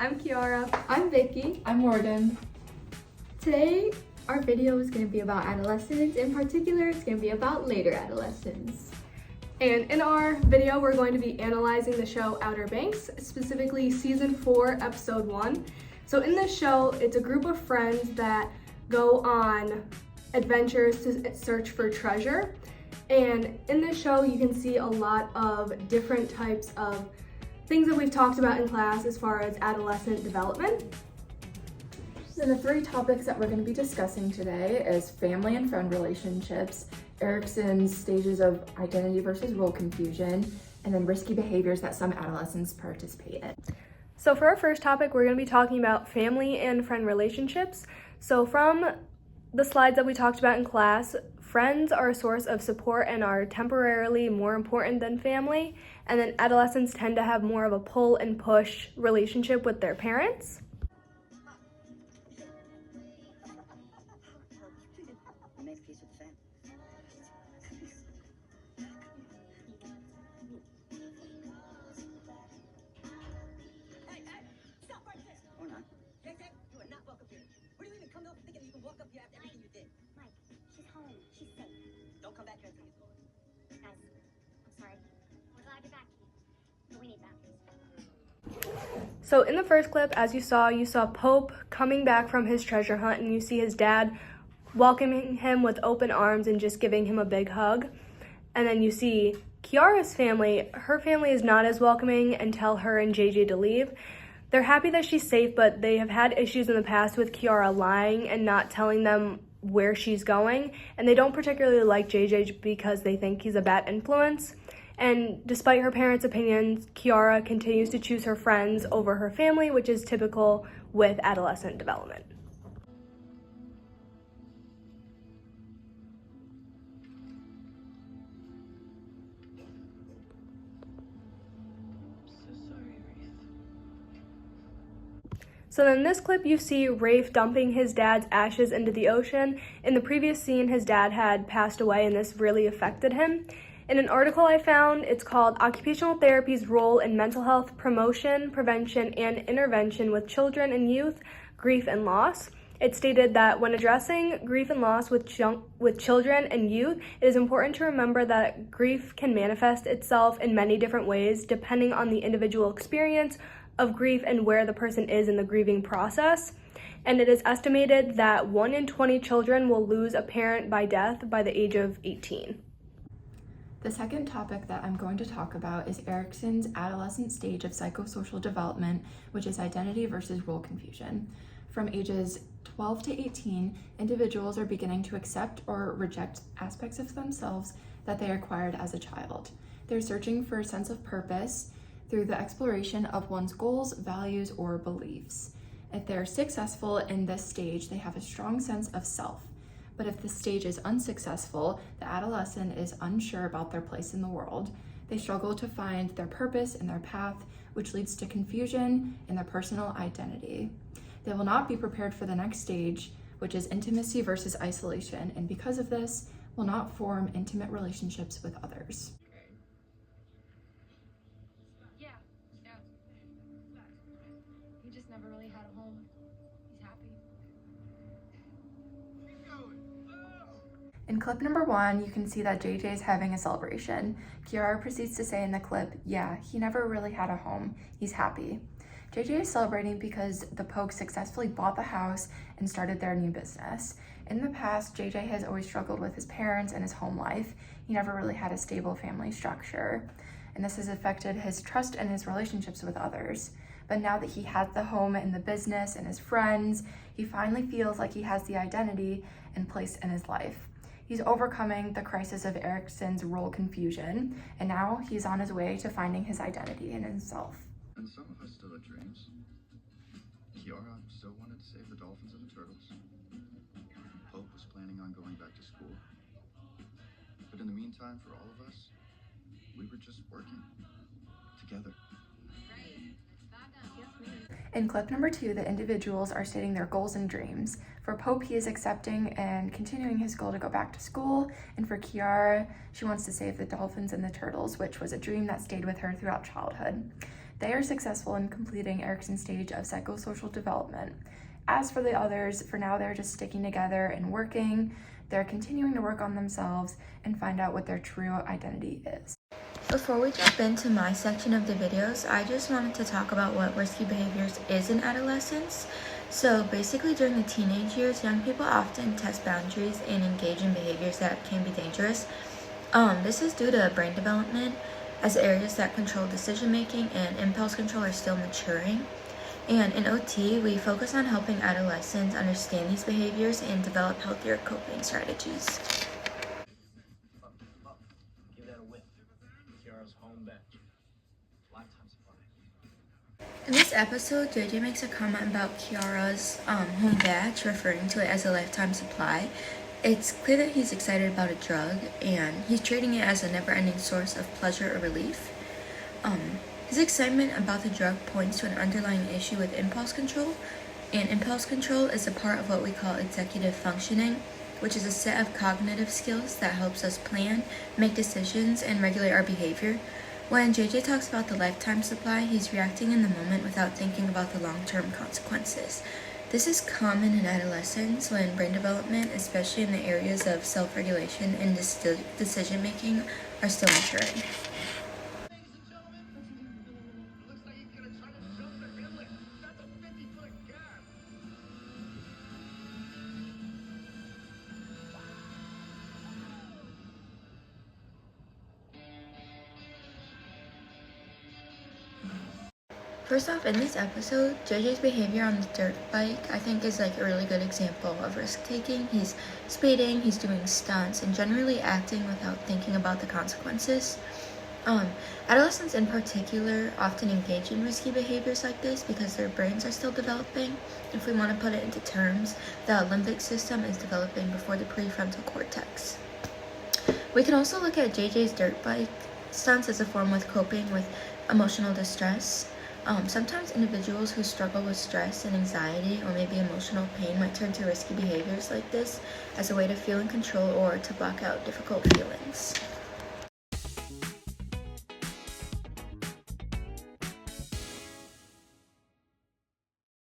I'm Kiara. I'm Vicky. I'm Morgan. Today, our video is going to be about adolescence. In particular, it's going to be about later adolescence. And in our video, we're going to be analyzing the show Outer Banks, specifically season 4, episode 1. So in this show, it's a group of friends that go on adventures to search for treasure. And in this show, you can see a lot of different types of things that we've talked about in class as far as adolescent development. So the 3 topics that we're going to be discussing today is family and friend relationships, Erikson's stages of identity versus role confusion, and then risky behaviors that some adolescents participate in. So for our first topic, we're going to be talking about family and friend relationships. So from the slides that we talked about in class, friends are a source of support and are temporarily more important than family. And then adolescents tend to have more of a pull and push relationship with their parents. So in the first clip, as you saw Pope coming back from his treasure hunt, and you see his dad welcoming him with open arms and just giving him a big hug. And then you see Kiara's family. Her family is not as welcoming and tell her and JJ to leave. They're happy that she's safe, but they have had issues in the past with Kiara lying and not telling them where she's going. And they don't particularly like JJ because they think he's a bad influence. And despite her parents' opinions, Kiara continues to choose her friends over her family, which is typical with adolescent development. So in this clip, you see Rafe dumping his dad's ashes into the ocean. In the previous scene, his dad had passed away and this really affected him. In an article I found, it's called Occupational Therapy's Role in Mental Health Promotion, Prevention, and Intervention with Children and Youth, Grief and Loss. It stated that when addressing grief and loss with children and youth, it is important to remember that grief can manifest itself in many different ways depending on the individual experience of grief and where the person is in the grieving process. And it is estimated that 1 in 20 children will lose a parent by death by the age of 18. The second topic that I'm going to talk about is Erikson's adolescent stage of psychosocial development, which is identity versus role confusion. From ages 12 to 18, individuals are beginning to accept or reject aspects of themselves that they acquired as a child. They're searching for a sense of purpose through the exploration of one's goals, values, or beliefs. If they're successful in this stage, they have a strong sense of self. But if the stage is unsuccessful, the adolescent is unsure about their place in the world. They struggle to find their purpose and their path, which leads to confusion in their personal identity. They will not be prepared for the next stage, which is intimacy versus isolation, and because of this, will not form intimate relationships with others. Yeah. He just never really had a home. He's happy. In clip number 1, you can see that JJ is having a celebration. Kiara proceeds to say in the clip, yeah, he never really had a home. He's happy. JJ is celebrating because the Pokes successfully bought the house and started their new business. In the past, JJ has always struggled with his parents and his home life. He never really had a stable family structure, and this has affected his trust and his relationships with others. But now that he has the home and the business and his friends, he finally feels like he has the identity and place in his life. He's overcoming the crisis of Erikson's role confusion, and now he's on his way to finding his identity in himself. And some of us still had dreams. Kiara still wanted to save the dolphins and the turtles. Pope was planning on going back to school. But in the meantime, for all of us, we were just working together. In clip number 2, the individuals are stating their goals and dreams. For Pope, he is accepting and continuing his goal to go back to school. And for Kiara, she wants to save the dolphins and the turtles, which was a dream that stayed with her throughout childhood. They are successful in completing Erickson's stage of psychosocial development. As for the others, for now they're just sticking together and working. They're continuing to work on themselves and find out what their true identity is. Before we jump into my section of the videos, I just wanted to talk about what risky behaviors is in adolescence. So basically during the teenage years, young people often test boundaries and engage in behaviors that can be dangerous. This is due to brain development, as areas that control decision making and impulse control are still maturing. And in OT, we focus on helping adolescents understand these behaviors and develop healthier coping strategies. Give that a whip. Kiara's home bench. Lifetime supply. In this episode, JJ makes a comment about Kiara's home batch, referring to it as a lifetime supply. It's clear that he's excited about a drug, and he's treating it as a never-ending source of pleasure or relief. His excitement about the drug points to an underlying issue with impulse control, and impulse control is a part of what we call executive functioning, which is a set of cognitive skills that helps us plan, make decisions, and regulate our behavior. When JJ talks about the lifetime supply, he's reacting in the moment without thinking about the long-term consequences. This is common in adolescence when brain development, especially in the areas of self-regulation and decision-making, are still maturing. First off, in this episode, JJ's behavior on the dirt bike, I think, is like a really good example of risk-taking. He's speeding, he's doing stunts, and generally acting without thinking about the consequences. Adolescents in particular often engage in risky behaviors like this because their brains are still developing. If we want to put it into terms, the limbic system is developing before the prefrontal cortex. We can also look at JJ's dirt bike stunts as a form of coping with emotional distress. Sometimes individuals who struggle with stress and anxiety or maybe emotional pain might turn to risky behaviors like this as a way to feel in control or to block out difficult feelings.